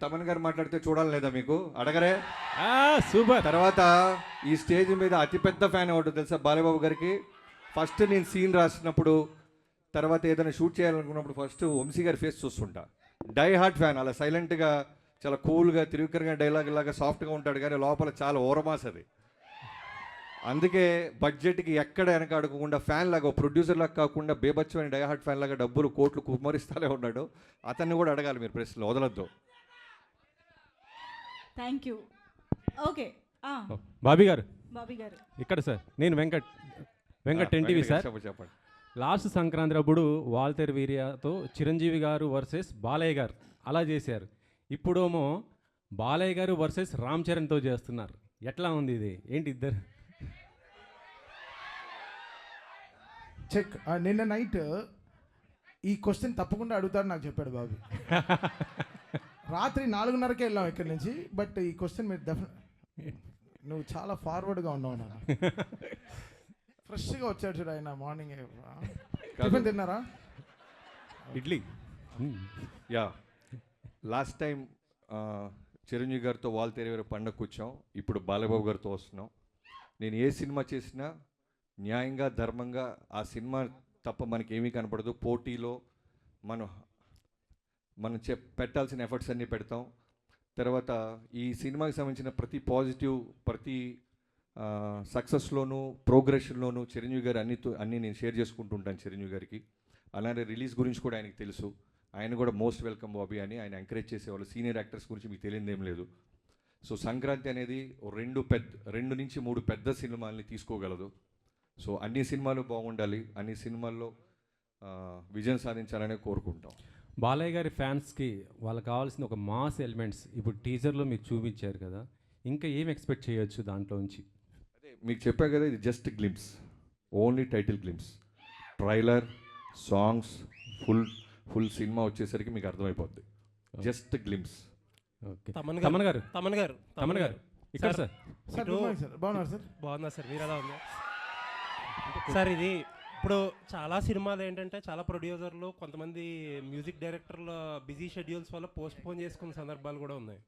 తమన్ గారు మాట్లాడితే చూడాలి లేదా మీకు అడగరే? సూపర్. తర్వాత ఈ స్టేజ్ మీద అతిపెద్ద ఫ్యాన్ ఎవరు తెలుసా బాలయ్యబాబు గారికి? ఫస్ట్ నేను సీన్ రాసినప్పుడు, తర్వాత ఏదైనా షూట్ చేయాలనుకున్నప్పుడు ఫస్ట్ వంశీ గారి ఫేస్ చూస్తుంటా. Die hard fan. అలా సైలెంట్గా చాలా కూల్గా తిరుగుకరంగా డైలాగ్ లాగా సాఫ్ట్గా ఉంటాడు, కానీ లోపల చాలా ఓరమాస్ అది. అందుకే బడ్జెట్కి ఎక్కడ వెనక అడగకుండా ఫ్యాన్ లాగా, ప్రొడ్యూసర్ లాగా కాకుండా బేబచ్చమైన డైహార్ట్ ఫ్యాన్ లాగా డబ్బులు కోట్లు కుమ్మరిస్తానే ఉన్నాడు. అతన్ని కూడా అడగాలి మీరు ప్రశ్నలు, వదలొద్దు. Thank you. ఓకే బాబీ గారు బాబీ గారు ఇక్కడ సార్. నేను వెంకట్ ఎన్టీవీ సార్. చెప్పండి. లాస్ట్ సంక్రాంతి అప్పుడు వాల్తేర్ వీరియాతో చిరంజీవి గారు వర్సెస్ బాలయ్య గారు అలా చేశారు. ఇప్పుడేమో బాలయ్య గారు వర్సెస్ రామ్ చరణ్తో చేస్తున్నారు. ఎట్లా ఉంది ఇది? ఏంటి ఇద్దరు? చెక్. నిన్న నైట్ ఈ క్వశ్చన్ తప్పకుండా అడుగుతాడు నాకు చెప్పాడు బాబు. రాత్రి 4:30కే వెళ్ళాం ఇక్కడి నుంచి. బట్ ఈ క్వశ్చన్ మీరు నువ్వు చాలా ఫార్వర్డ్గా ఉన్నావు నాన్న. ఫ్రెష్గా వచ్చాడు చూడు ఆయన మార్నింగ్. టిఫిన్ తిన్నారా? Idli. Yeah, last time Chiranjeevi గారితో వాల్తేరు పండగ కూర్చాం. ఇప్పుడు బాలయ్యబాబు గారితో వస్తున్నాం. నేను ఏ సినిమా చేసినా న్యాయంగా ధర్మంగా ఆ సినిమా తప్ప మనకి ఏమీ కనపడదు. పోటీలో మనం పెట్టాల్సిన ఎఫర్ట్స్ అన్నీ పెడతాం. తర్వాత ఈ సినిమాకి సంబంధించిన ప్రతి పాజిటివ్, ప్రతి సక్సెస్లోనూ ప్రోగ్రెషన్లోనూ చిరంజీవి గారు అన్నీ నేను షేర్ చేసుకుంటూ ఉంటాను చిరంజీవి గారికి. అలానే రిలీజ్ గురించి కూడా ఆయనకి తెలుసు. ఆయన కూడా మోస్ట్ వెల్కమ్ బాబీ అని ఆయన ఎంకరేజ్ చేసేవాళ్ళు. సీనియర్ యాక్టర్స్ గురించి మీకు తెలియదేం లేదు. సో సంక్రాంతి అనేది 2 నుంచి 3 పెద్ద సినిమాల్ని తీసుకోగలదు. సో అన్ని సినిమాలు బాగుండాలి, అన్ని సినిమాల్లో విజయం సాధించాలని కోరుకుంటాం. బాలయ్య గారి ఫ్యాన్స్కి వాళ్ళకి కావాల్సిన ఒక మాస్ ఎలిమెంట్స్ ఇప్పుడు టీజర్లో మీరు చూపించారు కదా, ఇంకా ఏం ఎక్స్పెక్ట్ చేయొచ్చు దాంట్లో నుంచి? అదే మీకు చెప్పా కదా, ఇది just glimpse, only title glimpse. Trailer, songs, full cinema వచ్చేసరికి మీకు అర్థమైపోద్ది. Just glimpse. ఓకే. తమన్ గారు ఇక్కడ సార్. బాగున్నారు సార్. బాగున్నా సార్, మీరు ఎలా ఉన్నారు సార్? ఇది ఇప్పుడు చాలా సినిమాలు ఏంటంటే చాలా ప్రొడ్యూసర్లు, కొంతమంది మ్యూజిక్ డైరెక్టర్లు బిజీ షెడ్యూల్స్ వల్ల పోస్ట్ పోన్ చేసుకున్న సందర్భాలు కూడా ఉన్నాయి.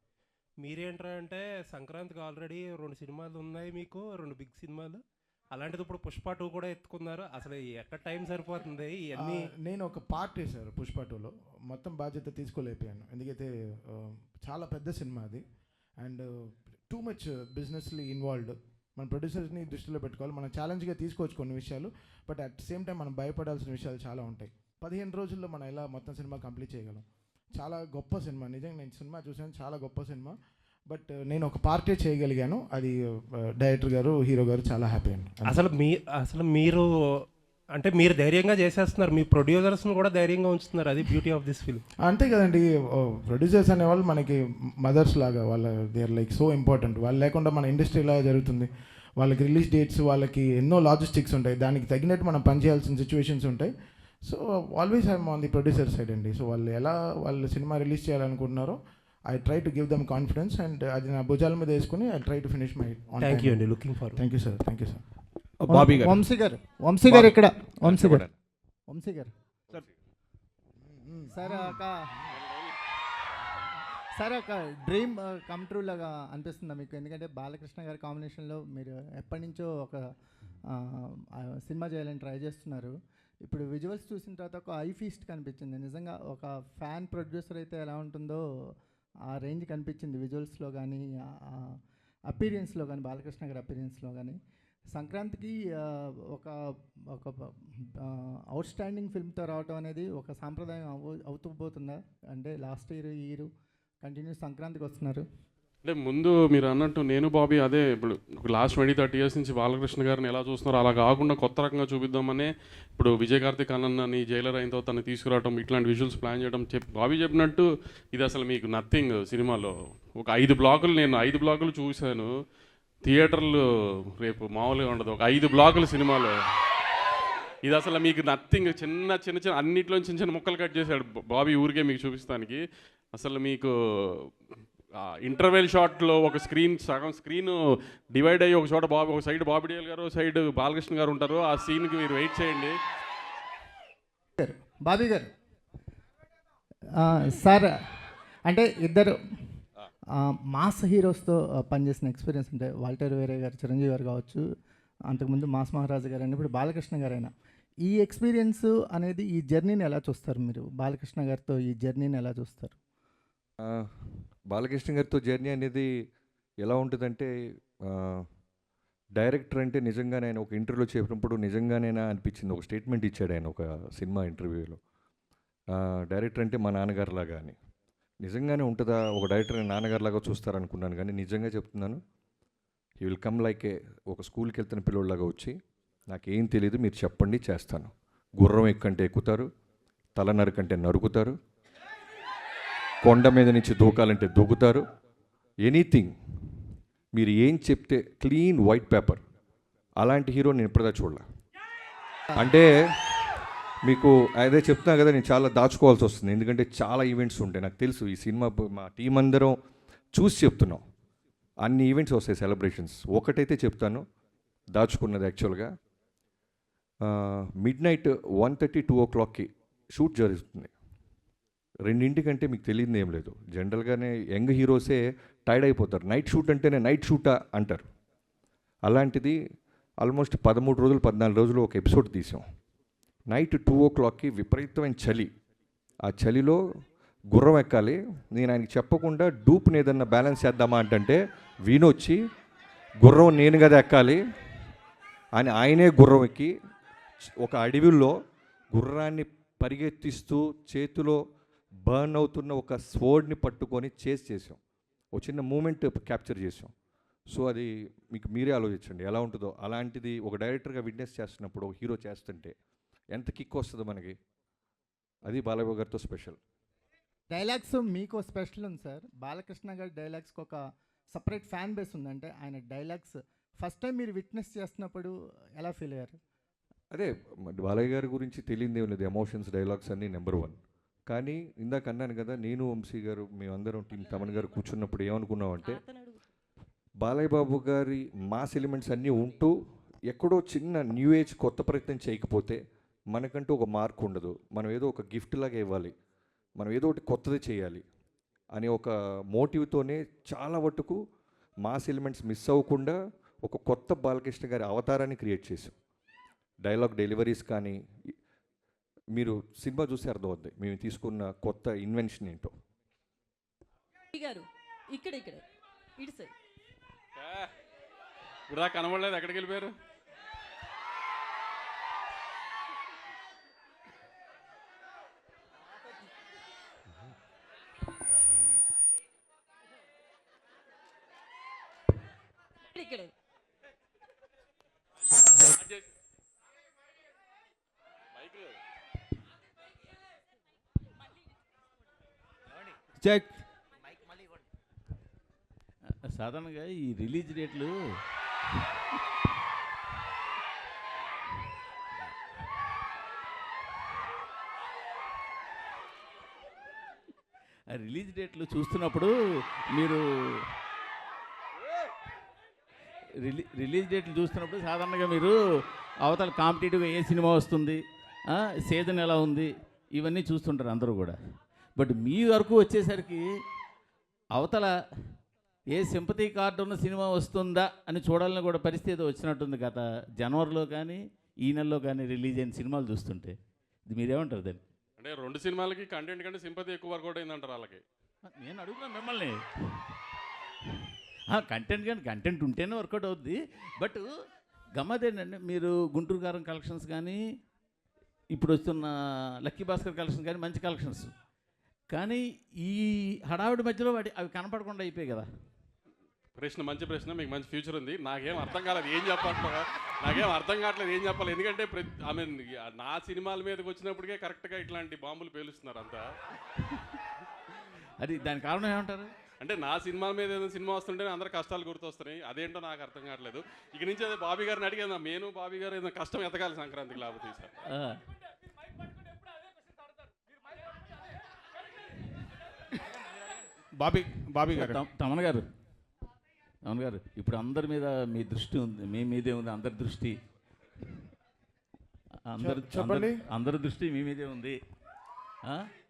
మీరేంటంటే సంక్రాంతికి ఆల్రెడీ 2 సినిమాలు ఉన్నాయి, మీకు 2 బిగ్ సినిమాలు. అలాంటిది ఇప్పుడు పుష్ప 2 కూడా ఎత్తుకున్నారు. అసలు ఎక్కడ టైం సరిపోతుంది ఇవన్నీ? నేను ఒక పార్ట్ చేశాను పుష్ప 2లో, మొత్తం బాధ్యత తీసుకోలేకపోయాను. ఎందుకైతే చాలా పెద్ద సినిమా అది, అండ్ టూ మచ్ బిజినెస్లీ ఇన్వాల్వ్డ్. మన ప్రొడ్యూసర్స్ని దృష్టిలో పెట్టుకోవాలి. మనం ఛాలెంజ్గా తీసుకోవచ్చు కొన్ని విషయాలు, బట్ అట్ సేమ్ టైం మనం భయపడాల్సిన విషయాలు చాలా ఉంటాయి. 15 రోజుల్లో మనం ఎలా మొత్తం సినిమా కంప్లీట్ చేయగలం? చాలా గొప్ప సినిమా, నిజంగా నేను సినిమా చూసాను, చాలా గొప్ప సినిమా. బట్ నేను ఒక పార్టీ చేయగలిగాను, అది డైరెక్టర్ గారు, హీరో గారు చాలా హ్యాపీ అండి. అసలు మీరు అంటే మీరు ధైర్యంగా చేసేస్తున్నారు, మీ ప్రొడ్యూసర్స్ని కూడా ధైర్యంగా ఉంచుతున్నారు. అది బ్యూటీ ఆఫ్ దిస్ ఫిల్మ్. అంతే కదండి, ప్రొడ్యూసర్స్ అనేవాళ్ళు మనకి మదర్స్ లాగా, వాళ్ళ they are like so important. వాళ్ళు లేకుండా మన ఇండస్ట్రీ ఎలా జరుగుతుంది? వాళ్ళకి రిలీజ్ డేట్స్, వాళ్ళకి ఎన్నో లాజిస్టిక్స్ ఉంటాయి, దానికి తగినట్టు మనం పనిచేయాల్సిన సిచ్యువేషన్స్ ఉంటాయి. So always I'm on the producer side అండి. సో వాళ్ళు సినిమా రిలీజ్ చేయాలనుకుంటున్నారో I try to give them confidence, and అది నా భుజాల మీద వేసుకుని I try to finish my. Thank you అండి, looking for. Thank you sir. Bobby గారు, వంశీ గారు ఇక్కడ. వంశీ గారు సార్ ఒక డ్రీమ్ కమ్ ట్రూ లాగా అనిపిస్తుందా మీకు? ఎందుకంటే బాలకృష్ణ గారి కాంబినేషన్లో మీరు ఎప్పటి నుంచో ఒక సినిమా చేయాలని ట్రై చేస్తున్నారు. ఇప్పుడు విజువల్స్ చూసిన తర్వాత ఒక ఐ ఫీస్ట్ కనిపించింది. నిజంగా ఒక ఫ్యాన్ ప్రొడ్యూసర్ అయితే ఎలా ఉంటుందో ఆ రేంజ్ కనిపించింది విజువల్స్లో కానీ, అపీరియన్స్లో కానీ, బాలకృష్ణ గారి అపీరియన్స్లో కానీ. సంక్రాంతికి ఒక అవుట్ స్టాండింగ్ ఫిల్మ్తో రావటం అనేది ఒక సాంప్రదాయం అవుతూ పోతుందా? అంటే లాస్ట్ ఇయర్ ఈ ఇయర్ కంటిన్యూస్ సంక్రాంతికి వస్తున్నారు. అంటే ముందు మీరు అన్నట్టు నేను బాబీ అదే ఇప్పుడు లాస్ట్ 20-30 ఇయర్స్ నుంచి బాలకృష్ణ గారిని ఎలా చూస్తున్నారో అలా కాకుండా కొత్త రకంగా చూపిద్దామనే ఇప్పుడు విజయ్ కార్తిక్ అన్నని జైలర్ అయిన తర్వాత తను తీసుకురావడం, ఇట్లాంటి విజువల్స్ ప్లాన్ చేయడం. బాబీ చెప్పినట్టు ఇది అసలు మీకు నథింగ్. సినిమాలో ఒక 5 బ్లాకులు, నేను 5 బ్లాకులు చూశాను. థియేటర్లు రేపు మామూలుగా ఉండదు, ఒక 5 బ్లాకులు సినిమాలో. ఇది అసలు మీకు నథింగ్. చిన్న అన్నిట్లో చిన్న ముక్కలు కట్ చేశాడు బాబీ ఊరికే మీకు చూపిస్తానికి. అసలు మీకు ఇంటర్వెల్ షాట్లో ఒక సగం స్క్రీన్ డివైడ్ అయ్యి ఒక చోట ఒక సైడ్ బాబీ డియోల్ గారు, సైడ్ బాలకృష్ణ గారు ఉంటారు. ఆ సీన్కి మీరు వెయిట్ చేయండి. బాబీ గారు సార్, అంటే ఇద్దరు మాస్ హీరోస్తో పనిచేసిన ఎక్స్పీరియన్స్ అంటే వాల్టర్ వేరే గారు, చిరంజీవి గారు కావచ్చు, అంతకుముందు మాస్ మహారాజు గారు అయినా, ఇప్పుడు బాలకృష్ణ గారు అయినా, ఈ ఎక్స్పీరియన్స్ అనేది ఈ జర్నీని ఎలా చూస్తారు మీరు? బాలకృష్ణ గారితో ఈ జర్నీని ఎలా చూస్తారు? ఆ, బాలకృష్ణ గారితో జర్నీ అనేది ఎలా ఉంటుందంటే, డైరెక్టర్ అంటే నిజంగానే ఆయన ఒక ఇంటర్వ్యూలో చెప్పినప్పుడు నిజంగానేనా అనిపించింది. ఒక స్టేట్మెంట్ ఇచ్చాడు ఆయన ఒక సినిమా ఇంటర్వ్యూలో, డైరెక్టర్ అంటే మా నాన్నగారులాగా అని. నిజంగానే ఉంటుందా? ఒక డైరెక్టర్ నాన్నగారులాగా చూస్తారనుకున్నాను, కానీ నిజంగా చెప్తున్నాను, హీ విల్ కమ్ లైక్ ఒక స్కూల్కి వెళ్తున్న పిల్లోళ్ళలాగా వచ్చి, నాకేం తెలియదు మీరు చెప్పండి చేస్తాను. గుర్రం ఎక్కంటే ఎక్కుతారు, తల నరుకంటే నరుకుతారు, కొండ మీద నుంచి దూకాలంటే దూకుతారు, ఎనీథింగ్ మీరు ఏం చెప్తే క్లీన్ వైట్ పేపర్. అలాంటి హీరో నేను ఇప్పటిదా చూడలే. అంటే మీకు అదే చెప్తున్నా కదా, నేను చాలా దాచుకోవాల్సి వస్తుంది, ఎందుకంటే చాలా ఈవెంట్స్ ఉంటాయి. నాకు తెలుసు ఈ సినిమా మా టీం అందరం చూసి చెప్తున్నాం, అన్ని ఈవెంట్స్ వస్తాయి, సెలబ్రేషన్స్. ఒకటైతే చెప్తాను, దాచుకున్నది యాక్చువల్గా మిడ్ నైట్ 1:30, 2 o'clockకి షూట్ జరుగుతుంది. 2 మీకు తెలియదు ఏం లేదు. జనరల్గానే యంగ్ హీరోసే టైర్డ్ అయిపోతారు, నైట్ షూట్ అంటేనే నైట్ షూటా అంటారు. అలాంటిది ఆల్మోస్ట్ 13 రోజులు 14 రోజులు ఒక ఎపిసోడ్ తీసాం. నైట్ 2 o'clockకి విపరీతమైన చలి, ఆ చలిలో గుర్రం ఎక్కాలి. నేను ఆయనకి చెప్పకుండా డూప్ని ఏదన్నా బ్యాలెన్స్ చేద్దామా అంటే వీణొచ్చి గుర్రం నేను కదా ఎక్కాలి అని ఆయనే గుర్రం ఎక్కి ఒక అడవిలో గుర్రాన్ని పరిగెత్తిస్తూ చేతిలో బర్న్ అవుతున్న ఒక స్వర్డ్ని పట్టుకొని చేసాం. ఒక చిన్న మూమెంట్ క్యాప్చర్ చేసాం. సో అది మీకు మీరే ఆలోచించండి ఎలా ఉంటుందో. అలాంటిది ఒక డైరెక్టర్గా విట్నెస్ చేస్తున్నప్పుడు ఒక హీరో చేస్తుంటే ఎంత కిక్ వస్తుందో మనకి. అది బాలయ్య గారితో స్పెషల్. డైలాగ్స్ మీకు స్పెషల్ ఉంది సార్. బాలకృష్ణ గారి డైలాగ్స్కి ఒక సపరేట్ ఫ్యాన్ బేస్ ఉంది. అంటే ఆయన డైలాగ్స్ ఫస్ట్ టైం మీరు విట్నెస్ చేస్తున్నప్పుడు ఎలా ఫీల్ అయ్యారు? అదే బాలయ్య గారి గురించి తెలియదు ఏం లేదు, ఎమోషన్స్ డైలాగ్స్ అన్నీ నెంబర్ 1. కానీ ఇందాక అన్నాను కదా, నేను వంశీ గారు మేమందరం టీం తమన్ గారు కూర్చున్నప్పుడు ఏమనుకున్నామంటే, బాలయ్య బాబు గారి మాస్ ఎలిమెంట్స్ అన్నీ ఉంటూ ఎక్కడో చిన్న న్యూ ఏజ్ కొత్త ప్రయత్నం చేయకపోతే మనకంటూ ఒక మార్క్ ఉండదు. మనం ఏదో ఒక గిఫ్ట్ లాగా ఇవ్వాలి, మనం ఏదో ఒకటి కొత్తది చేయాలి అనే ఒక మోటివ్తోనే చాలా మటుకు మాస్ ఎలిమెంట్స్ మిస్ అవ్వకుండా ఒక కొత్త బాలకృష్ణ గారి అవతారాన్ని క్రియేట్ చేసాం. డైలాగ్ డెలివరీస్ కానీ మీరు సినిమా చూసి అర్థమవుద్ది మేము తీసుకున్న కొత్త ఇన్వెన్షన్ ఏంటో. గారు ఇక్కడ ఇటు సైడ్ ఇప్పుడు కనబడలేదు, ఎక్కడికి వెళ్ళిపోయారు? ఇక్కడ చెక్. సాధారణంగా ఈ రిలీజ్ డేట్లు రిలీజ్ డేట్లు చూస్తున్నప్పుడు మీరు రిలీజ్ డేట్లు చూస్తున్నప్పుడు సాధారణంగా మీరు అవతల కాంపిటేటివ్గా ఏ సినిమా వస్తుంది, సీజన్ ఎలా ఉంది, ఇవన్నీ చూస్తుంటారు అందరూ కూడా. బట్ మీ వరకు వచ్చేసరికి అవతల ఏ సింపతి కార్డు ఉన్న సినిమా వస్తుందా అని చూడాలని కూడా పరిస్థితి వచ్చినట్టుంది గత జనవరిలో కానీ ఈ నెలలో కానీ రిలీజ్ అయిన సినిమాలు చూస్తుంటే. ఇది మీరేమంటారు దాన్ని? అంటే 2 సినిమాలకి కంటెంట్ కంటే సింపతి ఎక్కువ వర్కౌట్ అయిందంటారు వాళ్ళకి. నేను అడుగుతున్నాను మిమ్మల్ని. కంటెంట్ కానీ కంటెంట్ ఉంటేనే వర్కౌట్ అవుద్ది. బట్ గమ్మతేంటంటే మీరు గుంటూరు గారం కలెక్షన్స్ కానీ ఇప్పుడు వస్తున్న లక్కీ భాస్కర్ కలెక్షన్స్ కానీ మంచి కలెక్షన్స్, కానీ ఈ హడావిడి మధ్యలో అవి కనపడకుండా అయిపోయాయి కదా. ప్రశ్న మంచి ప్రశ్న, మీకు మంచి ఫ్యూచర్ ఉంది. నాకేం అర్థం కాలేదు ఏం చెప్పాలి, నాకేం అర్థం కావట్లేదు ఏం చెప్పాలి. ఎందుకంటే నా సినిమాల మీదకి వచ్చినప్పటికే కరెక్ట్గా ఇట్లాంటి బాంబులు పేలుస్తున్నారు అంతా. అది దాని కారణం ఏమంటారు? అంటే నా సినిమాల మీద ఏదైనా సినిమా వస్తుంటే అందరు కష్టాలు గుర్తొస్తున్నాయి. అదేంటో నాకు అర్థం కావట్లేదు. ఇక నుంచి అదే బాబీ గారిని అడిగాను, నేను బాబీ గారు ఏదైనా కష్టం ఎతకాలి సంక్రాంతికి లేకపోతే సార్. బాబీ గారు తమన్ గారు ఇప్పుడు అందరి మీద మీ దృష్టి ఉంది, మీ మీదే ఉంది అందరి దృష్టి. అందరి దృష్టి మీ మీదే ఉంది.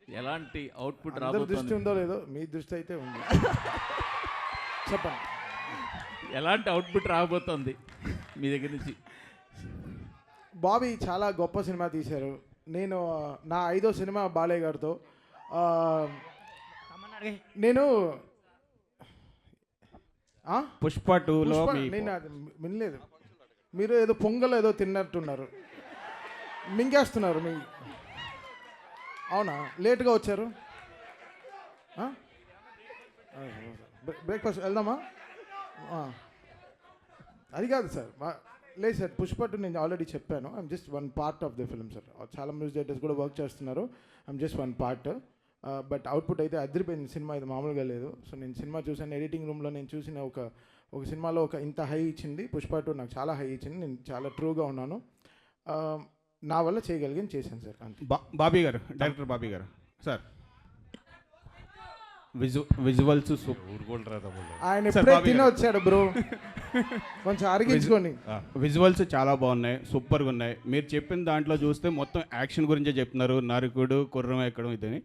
ఎలాంటి అవుట్పుట్ అందరి దృష్టి రాబోతుంది? ఉందో లేదో మీ దృష్టి అయితే ఉంది. చెప్పండి. ఎలాంటి అవుట్పుట్ రాబోతుంది మీ దగ్గర నుంచి? బాబీ చాలా గొప్ప సినిమా తీశారు. నేను నా 5వ సినిమా బాలయ్య గారితో. నేను పుష్ప 2లో నేను అది వినలేదు. మీరు ఏదో పొంగల్ ఏదో తిన్నట్టున్నారు, మింగేస్తున్నారు మీ. అవునా, లేట్గా వచ్చారు? బ్రేక్ఫాస్ట్ వెళ్దామా? అది కాదు సార్, లేదు సార్. పుష్ప 2 నేను ఆల్రెడీ చెప్పాను. I'm just one part of the film sir. చాలా మ్యూజిక్ డైరెక్టర్స్ కూడా వర్క్ చేస్తున్నారు. I'm just one part. But output అయితే అదిరిపోయింది. సినిమా ఇది మామూలుగా లేదు. సో నేను సినిమా చూసాను, ఎడిటింగ్ రూమ్లో నేను చూసిన ఒక సినిమాలో ఇంత హై ఇచ్చింది. పుష్ప 2 నాకు చాలా హై ఇచ్చింది. నేను చాలా ట్రూగా ఉన్నాను. నా వల్ల చేయగలిగాను, చేశాను సార్. అంతే. బాబీ గారు, డైరెక్టర్ బాబీ గారు సార్, విజువల్స్ ఆయన ఎప్పుడే తిని వచ్చాడు బ్రో, కొంచెం అరిగించుకోండి. విజువల్స్ చాలా బాగున్నాయి, సూపర్గా ఉన్నాయి. మీరు చెప్పిన దాంట్లో చూస్తే మొత్తం యాక్షన్ గురించే చెప్తున్నారు, నరుకుడు కుర్రం ఎక్కడం ఇదని.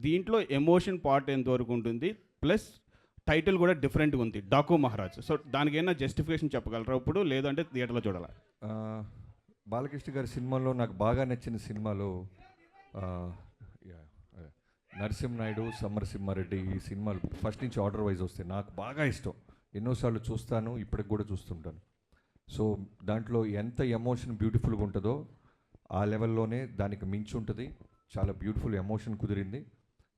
దీంట్లో ఎమోషన్ పార్ట్ ఎంతవరకు ఉంటుంది, ప్లస్ టైటిల్ కూడా డిఫరెంట్గా ఉంది, డాకు మహారాజ్. సో దానికి ఏమైనా జస్టిఫికేషన్ చెప్పగలరా ఇప్పుడు, లేదంటే థియేటర్లో చూడాలా? బాలకృష్ణ గారి సినిమాలో నాకు బాగా నచ్చిన సినిమాలో నరసింహనాయుడు, సమరసింహారెడ్డి, ఈ సినిమాలు ఫస్ట్ నుంచి ఆర్డర్ వైజ్ వస్తాయి. నాకు బాగా ఇష్టం, ఎన్నోసార్లు చూస్తాను, ఇప్పటికి కూడా చూస్తుంటాను. సో దాంట్లో ఎంత ఎమోషన్ బ్యూటిఫుల్గా ఉంటుందో ఆ లెవెల్లోనే దానికి మించి ఉంటుంది. చాలా బ్యూటిఫుల్ ఎమోషన్ కుదిరింది.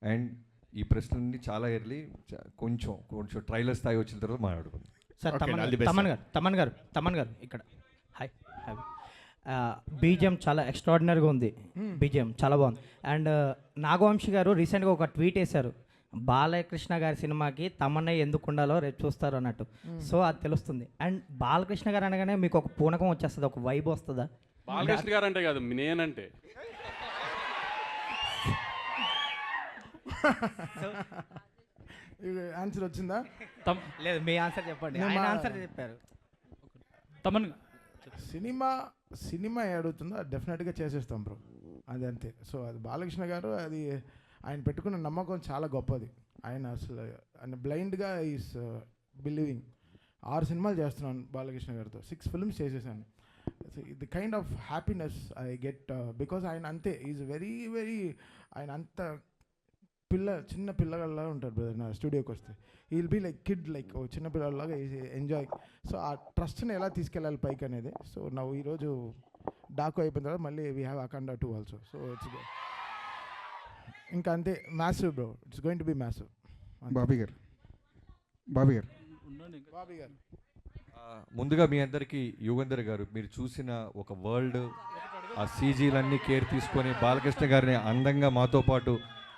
అండ్ ఈ ప్రశ్నలన్నీ చాలా ఎర్లీ, కొంచెం ట్రైలర్ స్థాయి వచ్చిన తర్వాత మాట్లాడుకుందాం. సార్ తమన్ గారు ఇక్కడ హాయ్ హాయ్. బీజిఎం చాలా ఎక్స్ట్రాడినరీగా ఉంది, బీజిఎం చాలా బాగుంది. అండ్ నాగవంశి గారు రీసెంట్గా ఒక ట్వీట్ వేశారు, బాలకృష్ణ గారి సినిమాకి తమన్నా ఎందుకు ఉండాలో రేపు చూస్తారు అన్నట్టు. సో అది తెలుస్తుంది. అండ్ బాలకృష్ణ గారు అనగానే మీకు ఒక పూనకం వచ్చేస్తుంది, ఒక వైబ్ వస్తుందా? బాలకృష్ణ గారు అంటే కాదు, నేనంటే ఆన్సర్ వచ్చిందా? లేదు, మీ ఆన్సర్ చెప్పండి. ఆయన ఆన్సర్ చెప్పారు. తమన్ సినిమా అడుగుతుందో అది డెఫినెట్గా చేసేస్తాం బ్రో, అది అంతే. సో అది బాలకృష్ణ గారు, అది ఆయన పెట్టుకున్న నమ్మకం చాలా గొప్పది. ఆయన బ్లైండ్గా ఈస్ బిలీవింగ్. 6 సినిమాలు చేస్తున్నాను బాలకృష్ణ గారితో, 6 ఫిల్మ్స్ చేసేసాను. The kind of happiness I get because ఆయన అంతే, ఈజ్ వెరీ ఆయన అంత చిన్న పిల్లగాళ్ళ ఉంటారు బ్రదర్. నా స్టూడియోకి వస్తే ఈ will be like kid, like ఓ చిన్న పిల్లలాగా ఎంజాయ్. సో ఆ ట్రస్ట్ని ఎలా తీసుకెళ్ళాలి పైకి అనేది. సో నా ఈరోజు డాకు అయిపోయిన తర్వాత మళ్ళీ we have Akhanda 2 also. So it's ఇంకా అంతే, massive bro, it's going to be massive. Bobby గారు ముందుగా మీ అందరికీ యుగంధర్ గారు, మీరు చూసిన ఒక వరల్డ్, ఆ సీజీలన్నీ కేర్ తీసుకొని బాలకృష్ణ గారిని అందంగా మాతో పాటు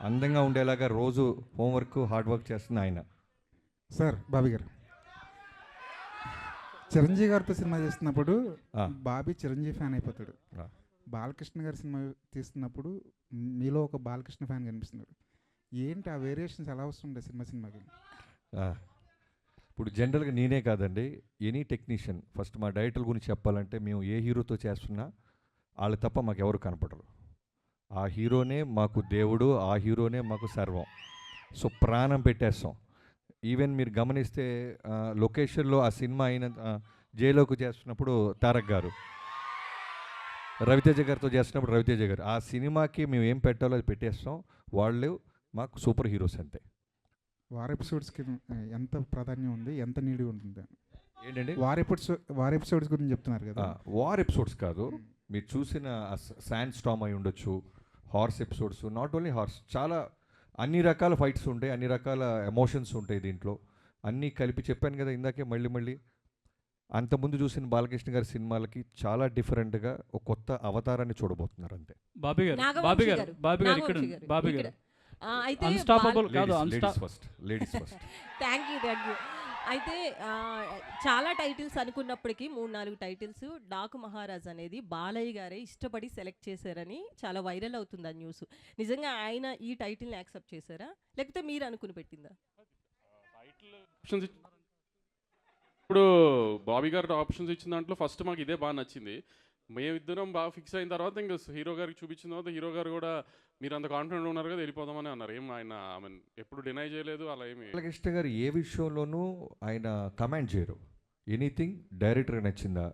అందంగా ఉండేలాగా రోజు హోంవర్క్ హార్డ్ వర్క్ చేస్తున్న ఆయన. సార్ బాబీ గారు, చిరంజీవి గారితో సినిమా చేస్తున్నప్పుడు బాబీ చిరంజీవి ఫ్యాన్ అయిపోతాడు. బాలకృష్ణ గారి సినిమా తీస్తున్నప్పుడు మీలో ఒక బాలకృష్ణ ఫ్యాన్ కనిపిస్తున్నారు. ఏంటి ఆ వేరియేషన్స్ ఎలా వస్తుండే సినిమాకి? ఇప్పుడు జనరల్గా నేనే కాదండి, ఎనీ టెక్నీషియన్, ఫస్ట్ మా డైరెక్టర్ గురించి చెప్పాలంటే మేము ఏ హీరోతో చేస్తున్నా వాళ్ళు తప్ప మాకు ఎవరు కనపడరు. ఆ హీరోనే మాకు దేవుడు, ఆ హీరోనే మాకు సర్వం. సో ప్రాణం పెట్టేస్తాం. ఈవెన్ మీరు గమనిస్తే లొకేషన్లో ఆ సినిమా అయిన జైలోకి చేస్తున్నప్పుడు తారక్ గారు, రవితేజ గారితో చేస్తున్నప్పుడు రవితేజ గారు, ఆ సినిమాకి మేము ఏం పెట్టాలో అది పెట్టేస్తాం. వాళ్ళు మాకు సూపర్ హీరోస్ అంతే. వార్ ఎపిసోడ్స్కి ఎంత ప్రాధాన్యం ఉంది, ఎంత నీడి ఉంటుంది ఏంటండి? వార్ ఎపిసోడ్స్ గురించి చెప్తున్నారు కదా. వార్ ఎపిసోడ్స్ కాదు, మీరు చూసిన శాండ్ స్టామ్ అయి ఉండొచ్చు, horse episodes, not only horse, చాలా అన్ని రకాల ఫైట్స్ ఉంటాయి, అన్ని రకాల ఎమోషన్స్ ఉంటాయి దీంట్లో. అన్నీ కలిపి చెప్పాను కదా ఇందాకే, మళ్ళీ అంతకుముందు చూసిన బాలకృష్ణ గారి సినిమాలకి చాలా డిఫరెంట్గా ఒక కొత్త అవతారాన్ని చూడబోతున్నారు అంతే. బాబీ గారు ఇక్కడ అయితే అన్స్టాపబుల్ కాదు, లేడీస్ ఫస్ట్. Thank you. అయితే చాలా టైటిల్స్ అనుకున్నప్పటికీ 3-4 టైటిల్స్ డాకు మహారాజ్ అనేది బాలయ్య గారే ఇష్టపడి సెలెక్ట్ చేశారని చాలా వైరల్ అవుతుంది ఆ న్యూస్. నిజంగా ఆయన ఈ టైటిల్ని యాక్సెప్ట్ చేశారా, లేకపోతే మీరు అనుకుని పెట్టిందా? ఇప్పుడు బాబీ గారు ఆప్షన్స్ ఇచ్చిన దాంట్లో ఫస్ట్ మాకు ఇదే బాగా నచ్చింది. మేమిద్దరం బాగా ఫిక్స్ అయిన తర్వాత ఇంకా హీరో గారికి చూపించిన తర్వాత హీరో గారు కూడా మీరు అంత కాన్ఫిడెంట్ ఉన్నారు కదా వెళ్ళిపోదామని అన్నారు. ఏం ఆయన ఐ మీన్ ఎప్పుడు డినై చేయలేదు అలా ఏమి. బాలకృష్ణ గారు ఏ విషయంలోనూ ఆయన కమెంట్ చేయరు. ఎనీథింగ్ డైరెక్టర్ నచ్చిందా,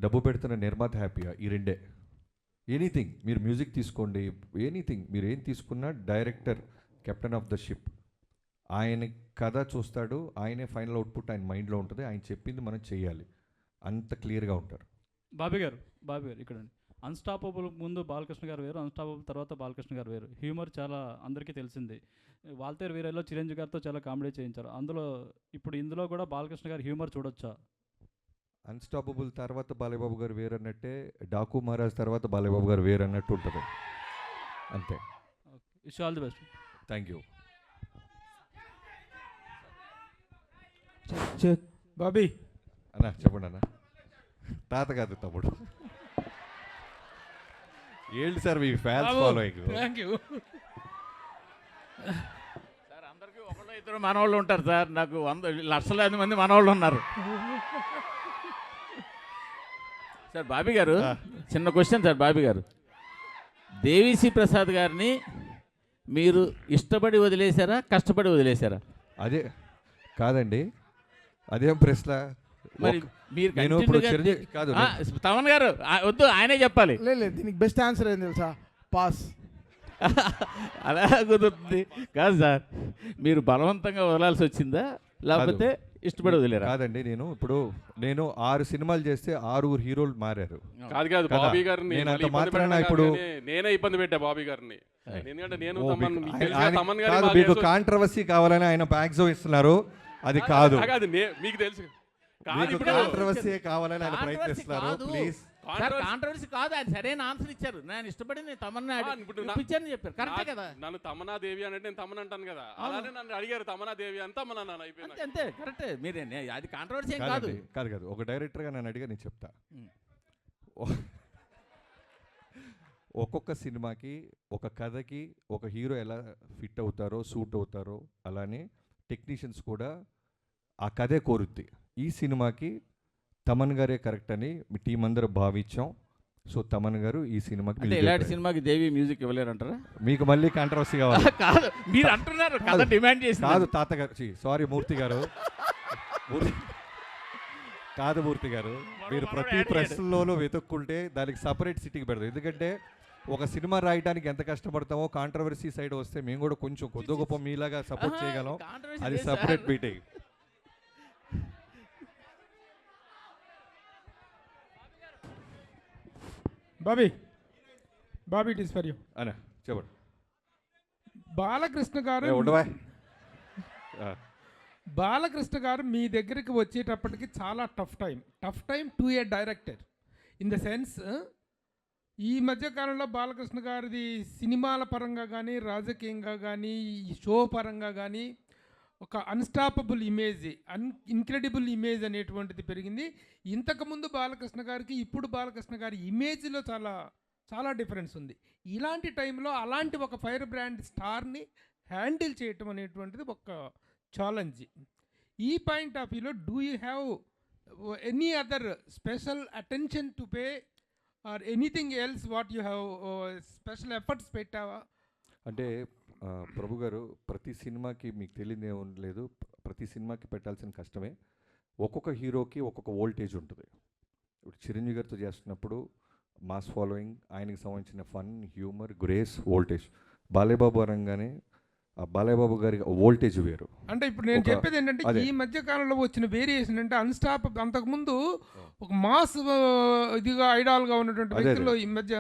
డబ్బు పెడుతున్న నిర్మాత హ్యాపీగా, ఈ రెండే. ఎనీథింగ్ మీరు మ్యూజిక్ తీసుకోండి, ఎనీథింగ్ మీరు ఏం తీసుకున్నా director captain of the ship. ఆయన కథ చూస్తాడు, ఆయనే ఫైనల్ అవుట్పుట్ ఆయన మైండ్లో ఉంటుంది, ఆయన చెప్పింది మనం చేయాలి, అంత క్లియర్గా ఉంటారు. బాబీ గారు ఇక్కడ అన్స్టాపబుల్ ముందు బాలకృష్ణ గారు వేరు, అన్స్టాపబుల్ తర్వాత బాలకృష్ణ గారు వేరు. హ్యూమర్ చాలా అందరికీ తెలిసింది. వాల్తేరు వీరలో చిరంజీవి గారితో చాలా కామెడీ చేయించారు. ఇందులో కూడా బాలకృష్ణ గారి హ్యూమర్ చూడొచ్చా? అన్స్టాపబుల్ తర్వాత బాలయ్యబాబు గారు వేరు అన్నట్టే, డాకు మహారాజ్ తర్వాత బాలయ్యబాబు గారు వేరు అన్నట్టు ఉంటుంది అంతే. Wish all the best. Thank you. Bobby అన్నా చెప్పండి అన్న. తాత కాదు తమ్ముడు. ఏంటి sir me fans following? Thank you sir. అందరికీ ఒకళ్ళు ఇద్దరు మనవాళ్ళు ఉంటారు సార్, నాకు లక్షలాది మంది మనవాళ్ళు ఉన్నారు సార్. బాబీ గారు చిన్న క్వశ్చన్ సార్. బాబీ గారు, దేవిశ్రీ ప్రసాద్ గారిని మీరు ఇష్టపడి వదిలేశారా, కష్టపడి వదిలేశారా? అదే కాదండి, అదేం ప్రశ్న. మరి మీరు నేను ఇప్పుడు చిరంజీవి కాదు, తమన్ గారు వద్దు, ఆయనే చెప్పాలి. లేదు, దీనికి బెస్ట్ ఆన్సర్ ఏం తెలుసా? పాస్. అలా కుదురుతుంది కాదు సార్. మీరు బలవంతంగా వదలాల్సి వచ్చిందా, లేకపోతే ఇష్టపడి వదిలేరా? కాదండి, నేను 6 సినిమాలు చేస్తే 6 హీరోలు మారారు. కాదు బాబీ గారిని నేను అంత మాత్రాన ఇప్పుడు నేనే ఇబ్బంది పెట్టా బాబీ గారిని. ఎందుకంటే నేను మీకు కాంట్రవర్సీ కావాలని ఆయన ప్యాక్స్ ఇస్తున్నారు, అది కాదు. మీకు తెలుసు కాంట్రవర్సీ కావాలని ఆయన ప్రయత్నిస్తున్నారు. ప్లీజ్ కాంట్రవర్సీ కాదు, ఆయన సరైన ఆన్సర్ ఇచ్చారు. నేను ఇష్టపడి తమన్నా ఇప్పించాను చెప్పారు, కరెక్టే కదా. నన్ను తమన్నా దేవి అంటే నేను తమన్ అంటాను కదా, అలానే నన్ను అడిగారు తమన్నా దేవి అని తమన్నా నాన్న అయిపోయింది. అంతే కరెక్టే. మీరే అది కాంట్రవర్సీ ఏం కాదు. కాదు ఒక డైరెక్టర్గా నన్ను అడిగా నేను చెప్తా. ఒక్కొక్క సినిమాకి, ఒక కథకి ఒక హీరో ఎలా ఫిట్ అవుతారో, సూట్ అవుతారో, అలానే టెక్నీషియన్స్ కూడా ఆ కథే కోరుద్ది. ఈ సినిమాకి తమన్ గారే కరెక్ట్ అని మీ టీం అందరూ భావించాం. సో తమన్ గారు ఈ సినిమాకి, ఇలాంటి సినిమాకి దేవి మ్యూజిక్ ఇవ్వలేరంటారా? మీకు మళ్ళీ కాంట్రవర్సీ కావాలి? కాదు, మీరు అంటున్నారు కథ డిమాండ్ చేసి. కాదు తాతగారు, సారీ మూర్తి గారు, కాదు మూర్తి గారు, మీరు ప్రతి ప్రశ్నలోనూ వెతుక్కుంటే దానికి సపరేట్ సిటీకి పెడతాం. ఎందుకంటే ఒక సినిమా రాయడానికి ఎంత కష్టపడతామో, కాంట్రవర్సీ సైడ్ వస్తే మేము కూడా కొంచెం కొద్ది గొప్ప మీలాగా సపోర్ట్ చేయగలం. అది separate meeting. Bobby it is for you. అన్న చెప్పండి. బాలకృష్ణ గారు మీ దగ్గరికి వచ్చేటప్పటికి చాలా tough time to A director. In the sense, ఈ మధ్యకాలంలో బాలకృష్ణ గారిది సినిమాల పరంగా కానీ, రాజకీయంగా కానీ, షో పరంగా కానీ ఒక అన్స్టాపబుల్ ఇమేజ్, ఇన్క్రెడిబుల్ ఇమేజ్ అనేటువంటిది పెరిగింది. ఇంతకుముందు బాలకృష్ణ గారికి ఇప్పుడు బాలకృష్ణ గారి ఇమేజ్లో చాలా చాలా డిఫరెన్స్ ఉంది. ఇలాంటి టైంలో అలాంటి ఒక ఫైర్ బ్రాండ్ స్టార్ని హ్యాండిల్ చేయటం అనేటువంటిది ఒక ఛాలెంజ్. ఈ పాయింట్ ఆఫ్ వ్యూలో do you have any other special attention to pay or anything else what you have special efforts పెట్టావా? అంటే ప్రభు గారు, ప్రతి సినిమాకి మీకు తెలియదు ఏం లేదు, ప్రతి సినిమాకి పెట్టాల్సిన కష్టమే. ఒక్కొక్క హీరోకి ఒక్కొక్క వోల్టేజ్ ఉంటుంది. ఇప్పుడు చిరంజీవి గారితో చేస్తున్నప్పుడు మాస్ ఫాలోయింగ్, ఆయనకి సంబంధించిన fun, humour, grace, voltage. Balayya babu అనగానే ఆ బాలయ్యబాబు గారి వోల్టేజ్ వేరు. అంటే ఇప్పుడు నేను చెప్పేది ఏంటంటే, ఈ మధ్య కాలంలో వచ్చిన వేరియేషన్ అంటే అంతకుముందు ఒక మాస్ ఇదిగా ఐడాల్గా ఉన్నటువంటి వ్యక్తులు ఈ మధ్య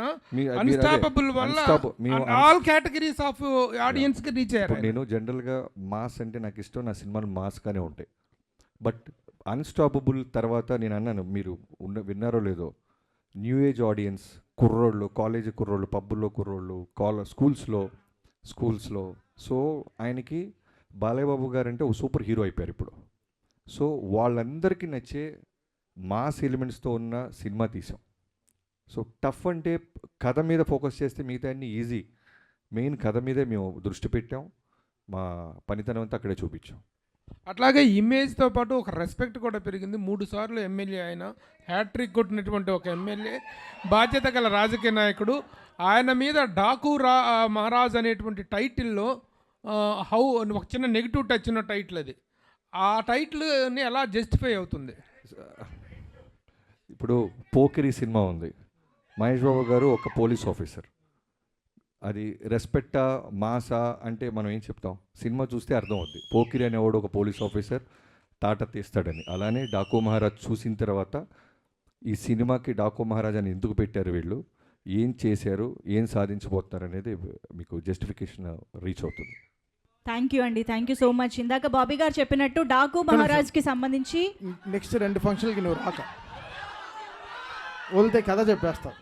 అన్స్టాపబుల్ వల్ల ఆల్ కేటగిరీస్ ఆఫ్ ఆడియన్స్కి రీచ్ అయ్యారు. నేను జనరల్గా మాస్ అంటే నాకు ఇష్టం, నా సినిమాలు మాస్గానే ఉంటాయి. బట్ అన్స్టాపబుల్ తర్వాత నేను అన్నాను, మీరు విన్నారో లేదో, న్యూ ఏజ్ ఆడియన్స్, కుర్రోళ్ళు, కాలేజీ కుర్రోళ్ళు, పబ్బుల్లో కుర్రోళ్ళు, స్కూల్స్లో. సో ఆయనకి బాలయ్యబాబు గారు అంటే ఓ సూపర్ హీరో అయిపోయారు ఇప్పుడు. సో వాళ్ళందరికీ నచ్చే మాస్ ఎలిమెంట్స్తో ఉన్న సినిమా తీసాం. సో టఫ్ అంటే కథ మీద ఫోకస్ చేస్తే మిగతా అన్నీ ఈజీ. మెయిన్ కథ మీదే మేము దృష్టి పెట్టాం, మా పనితనం అంతా అక్కడే చూపించాం. అట్లాగే ఇమేజ్తో పాటు ఒక రెస్పెక్ట్ కూడా పెరిగింది. 3 సార్లు ఎమ్మెల్యే ఆయన, హ్యాట్రిక్ కొట్టినటువంటి ఒక ఎమ్మెల్యే, బాధ్యత గల రాజకీయ నాయకుడు. ఆయన మీద డాకు మహారాజ్ అనేటువంటి టైటిల్లో ఒక చిన్న నెగిటివ్ టచ్ ఉన్న టైటిల్ అది. ఆ టైటిల్ని ఎలా జస్టిఫై అవుతుంది? ఇప్పుడు పోకిరి సినిమా ఉంది, మహేష్ బాబు గారు ఒక పోలీస్ ఆఫీసర్. అది రెస్పెక్టా మాసా అంటే మనం ఏం చెప్తాం? సినిమా చూస్తే అర్థం అవుద్ది. పోకిరి అనేవాడు ఒక పోలీస్ ఆఫీసర్ తాట తీస్తాడని. అలానే డాకు మహారాజ్ చూసిన తర్వాత ఈ సినిమాకి డాకు మహారాజ్ అని ఎందుకు పెట్టారు, వీళ్ళు ఏం చేశారు, ఏం సాధించబోతున్నారు అనేది మీకు జస్టిఫికేషన్ రీచ్ అవుతుంది. థ్యాంక్ యూ అండి, థ్యాంక్ యూ సో మచ్. ఇందాక బాబీ గారు చెప్పినట్టు డాకు మహారాజ్కి సంబంధించి నెక్స్ట్ 2 ఫంక్షన్లకి నువ్వు రాక వదిలితే కథ చెప్పేస్తావు.